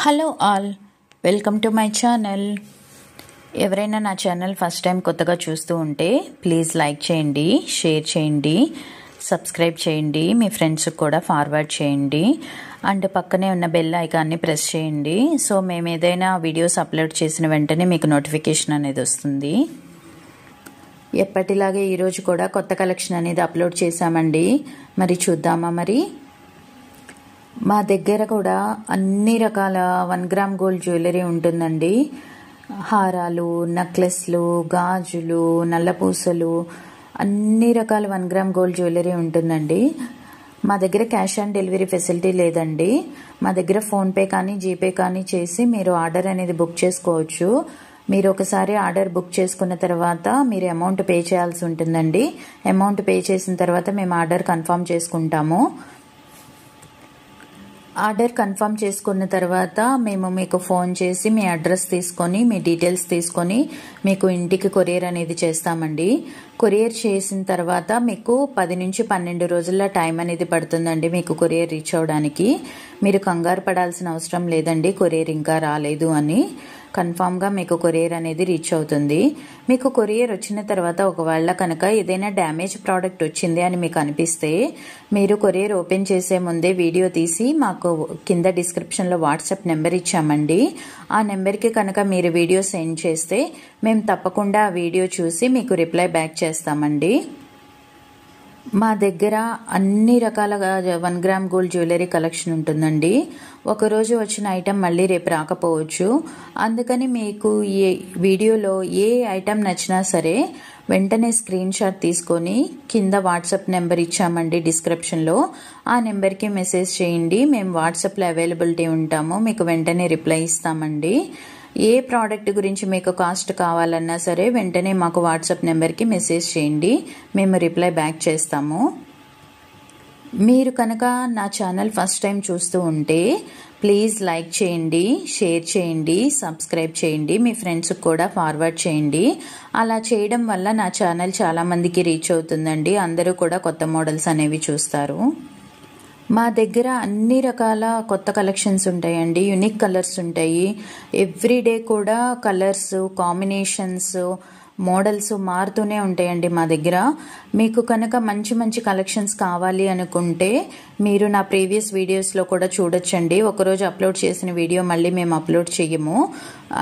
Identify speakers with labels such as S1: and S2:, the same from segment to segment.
S1: Hello all, welcome to my channel. ఎవరైనా నా channel first time కొత్తగా చూస్తూ ఉంటే ప్లీజ్ లైక్ చేయండి, షేర్ చేయండి, సబ్స్క్రైబ్ చేయండి, మీ ఫ్రెండ్స్కి కూడా ఫార్వర్డ్ చేయండి అండ్ పక్కనే ఉన్న బెల్ ఐకాన్ని ప్రెస్ చేయండి. సో మేము ఏదైనా వీడియోస్ అప్లోడ్ చేసిన వెంటనే మీకు నోటిఫికేషన్ అనేది వస్తుంది. ఎప్పటిలాగే ఈరోజు కూడా కొత్త కలెక్షన్ అనేది అప్లోడ్ చేశామండి. మరి చూద్దామా? మరి మా దగ్గర కూడా అన్ని రకాల 1 గ్రామ్ గోల్డ్ జ్యువెలరీ ఉంటుందండి. హారాలు, నెక్లెస్లు, గాజులు, నల్లపూసలు, అన్ని రకాల 1 గ్రామ్ గోల్డ్ జ్యువెలరీ ఉంటుందండి. మా దగ్గర క్యాష్ ఆన్ డెలివరీ ఫెసిలిటీ లేదండి. మా దగ్గర ఫోన్పే కానీ జీపే కానీ చేసి మీరు ఆర్డర్ అనేది బుక్ చేసుకోవచ్చు. మీరు ఒకసారి ఆర్డర్ బుక్ చేసుకున్న తర్వాత మీరు అమౌంట్ పే చేయాల్సి ఉంటుందండి. అమౌంట్ పే చేసిన తర్వాత మేము ఆర్డర్ కన్ఫర్మ్ చేసుకుంటాము. ఆర్డర్ కన్ఫర్మ్ చేసుకున్న తర్వాత మేము మీకు ఫోన్ చేసి మీ అడ్రస్ తీసుకొని మీ డీటెయిల్స్ తీసుకొని మీకు ఇంటికి కొరియర్ అనేది చేస్తామండి. కొరియర్ చేసిన తర్వాత మీకు 10 నుంచి 12 రోజుల టైం అనేది పడుతుందండి మీకు కొరియర్ రీచ్ అవడానికి. మీరు కంగారు పడాల్సిన అవసరం లేదండి కొరియర్ ఇంకా రాలేదు అని. కన్ఫామ్గా మీకు కొరియర్ అనేది రీచ్ అవుతుంది. మీకు కొరియర్ వచ్చిన తర్వాత ఒకవేళ కనుక ఏదైనా డ్యామేజ్ ప్రోడక్ట్ వచ్చింది అని మీకు అనిపిస్తే మీరు కొరియర్ ఓపెన్ చేసే ముందే వీడియో తీసి మాకు కింద డిస్క్రిప్షన్లో వాట్సాప్ నెంబర్ ఇచ్చామండి. ఆ నెంబర్కి కనుక మీరు వీడియో సెండ్ చేస్తే మేము తప్పకుండా ఆ వీడియో చూసి మీకు రిప్లై బ్యాక్ చేస్తామండి. మా దగ్గర అన్ని రకాల 1 గ్రామ్ గోల్డ్ జ్యువెలరీ కలెక్షన్ ఉంటుందండి. ఒకరోజు వచ్చిన ఐటెం మళ్ళీ రేపు రాకపోవచ్చు. అందుకని మీకు ఈ వీడియోలో ఏ ఐటెం నచ్చినా సరే వెంటనే స్క్రీన్ షాట్ తీసుకొని కింద వాట్సాప్ నెంబర్ ఇచ్చామండి డిస్క్రిప్షన్లో. ఆ నెంబర్కి మెసేజ్ చేయండి. మేము వాట్సాప్లో అవైలబిలిటీ ఉంటాము. మీకు వెంటనే రిప్లై ఇస్తామండి. ఏ ప్రోడక్ట్ గురించి మీకు కాస్ట్ కావాలన్నా సరే వెంటనే మాకు వాట్సాప్ నెంబర్కి మెసేజ్ చేయండి. మేము రిప్లై బ్యాక్ చేస్తాము. మీరు కనుక నా ఛానల్ ఫస్ట్ టైం చూస్తూ ఉంటే ప్లీజ్ లైక్ చేయండి, షేర్ చేయండి, సబ్స్క్రైబ్ చేయండి, మీ ఫ్రెండ్స్కి కూడా ఫార్వర్డ్ చేయండి. అలా చేయడం వల్ల నా ఛానల్ చాలామందికి రీచ్ అవుతుందండి. అందరూ కూడా కొత్త మోడల్స్ అనేవి చూస్తారు. మా దగ్గర అన్ని రకాల కొత్త కలెక్షన్స్ ఉంటాయండి. యూనిక్ కలర్స్ ఉంటాయి. ఎవ్రీడే కూడా కలర్స్, కాంబినేషన్స్, మోడల్స్ మారుతూనే ఉంటాయండి మా దగ్గర. మీకు కనుక మంచి మంచి కలెక్షన్స్ కావాలి అనుకుంటే మీరు నా ప్రీవియస్ వీడియోస్లో కూడా చూడొచ్చండి. ఒకరోజు అప్లోడ్ చేసిన వీడియో మళ్ళీ మేము అప్లోడ్ చేయము.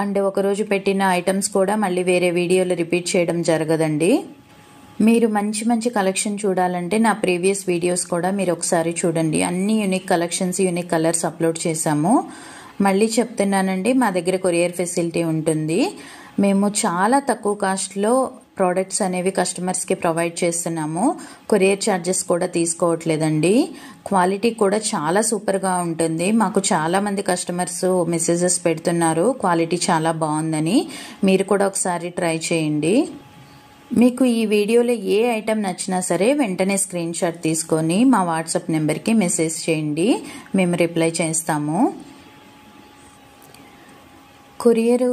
S1: అండ్ ఒకరోజు పెట్టిన ఐటమ్స్ కూడా మళ్ళీ వేరే వీడియోలో రిపీట్ చేయడం జరగదండి. మీరు మంచి మంచి కలెక్షన్ చూడాలంటే నా ప్రీవియస్ వీడియోస్ కూడా మీరు ఒకసారి చూడండి. అన్ని unique collections, unique colours upload చేశాము. మళ్ళీ చెప్తున్నానండి, మా దగ్గర కొరియర్ ఫెసిలిటీ ఉంటుంది. మేము చాలా తక్కువ కాస్ట్లో ప్రోడక్ట్స్ అనేవి కస్టమర్స్కి ప్రొవైడ్ చేస్తున్నాము. కొరియర్ ఛార్జెస్ కూడా తీసుకోవట్లేదండి. క్వాలిటీ కూడా చాలా సూపర్గా ఉంటుంది. మాకు చాలామంది కస్టమర్స్ మెసేజెస్ పెడుతున్నారు క్వాలిటీ చాలా బాగుందని. మీరు కూడా ఒకసారి ట్రై చేయండి. మీకు ఈ వీడియోలో ఏ ఐటెం నచ్చినా సరే వెంటనే స్క్రీన్ షాట్ తీసుకొని మా వాట్సాప్ నెంబర్కి మెసేజ్ చేయండి. మేము రిప్లై చేస్తాము. కొరియర్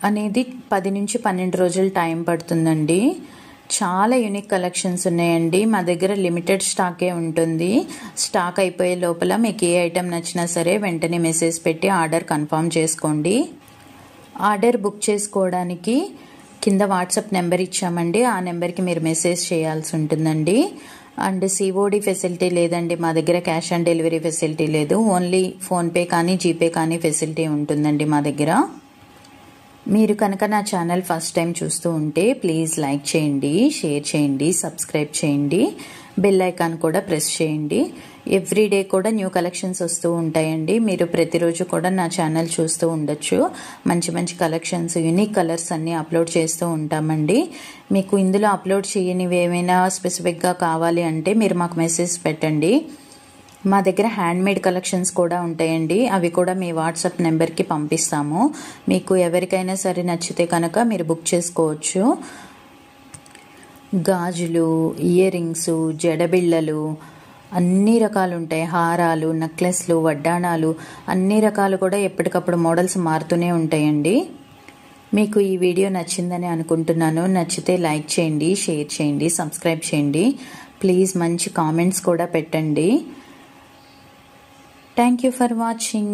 S1: అనేది 10 నుంచి 12 రోజులు టైం పడుతుందండి. చాలా యూనిక్ కలెక్షన్స్ ఉన్నాయండి. మా దగ్గర లిమిటెడ్ స్టాకే ఉంటుంది. స్టాక్ అయిపోయే లోపల మీకు ఏ ఐటెం నచ్చినా సరే వెంటనే మెసేజ్ పెట్టి ఆర్డర్ కన్ఫర్మ్ చేసుకోండి. ఆర్డర్ బుక్ చేసుకోవడానికి కింద వాట్సాప్ నెంబర్ ఇచ్చామండి. ఆ నెంబర్కి మీరు మెసేజ్ చేయాల్సి ఉంటుందండి. అండ్ సిఓడి ఫెసిలిటీ లేదండి మా దగ్గర. క్యాష్ ఆన్ డెలివరీ ఫెసిలిటీ లేదు. ఓన్లీ ఫోన్పే కానీ జీపే కానీ ఫెసిలిటీ ఉంటుందండి మా దగ్గర. మీరు కనుక నా ఛానల్ ఫస్ట్ టైం చూస్తూ ఉంటే ప్లీజ్ లైక్ చేయండి, షేర్ చేయండి, సబ్స్క్రైబ్ చేయండి, బెల్ ఐకాన్ కూడా ప్రెస్ చేయండి. ఎవ్రీడే కూడా న్యూ కలెక్షన్స్ వస్తూ ఉంటాయండి. మీరు ప్రతిరోజు కూడా నా ఛానల్ చూస్తూ ఉండొచ్చు. మంచి మంచి కలెక్షన్స్, యూనిక్ కలర్స్ అన్నీ అప్లోడ్ చేస్తూ ఉంటామండి. మీకు ఇందులో అప్లోడ్ చేయనివి ఏమైనా స్పెసిఫిక్గా కావాలి అంటే మీరు మాకు మెసేజ్ పెట్టండి. మా దగ్గర హ్యాండ్మేడ్ కలెక్షన్స్ కూడా ఉంటాయండి. అవి కూడా మీ వాట్సాప్ నెంబర్కి పంపిస్తాము. మీకు ఎవరికైనా సరే నచ్చితే కనుక మీరు బుక్ చేసుకోవచ్చు. గాజులు, ఇయర్ రింగ్స్, జడబిళ్ళలు అన్ని రకాలు ఉంటాయి. హారాలు, నెక్లెస్లు, వడ్డాణాలు అన్ని రకాలు కూడా ఎప్పటికప్పుడు మోడల్స్ మారుతూనే ఉంటాయండి. మీకు ఈ వీడియో నచ్చిందని అనుకుంటున్నాను. నచ్చితే లైక్ చేయండి, షేర్ చేయండి, సబ్స్క్రైబ్ చేయండి. ప్లీజ్ మంచి కామెంట్స్ కూడా పెట్టండి. Thank you for watching.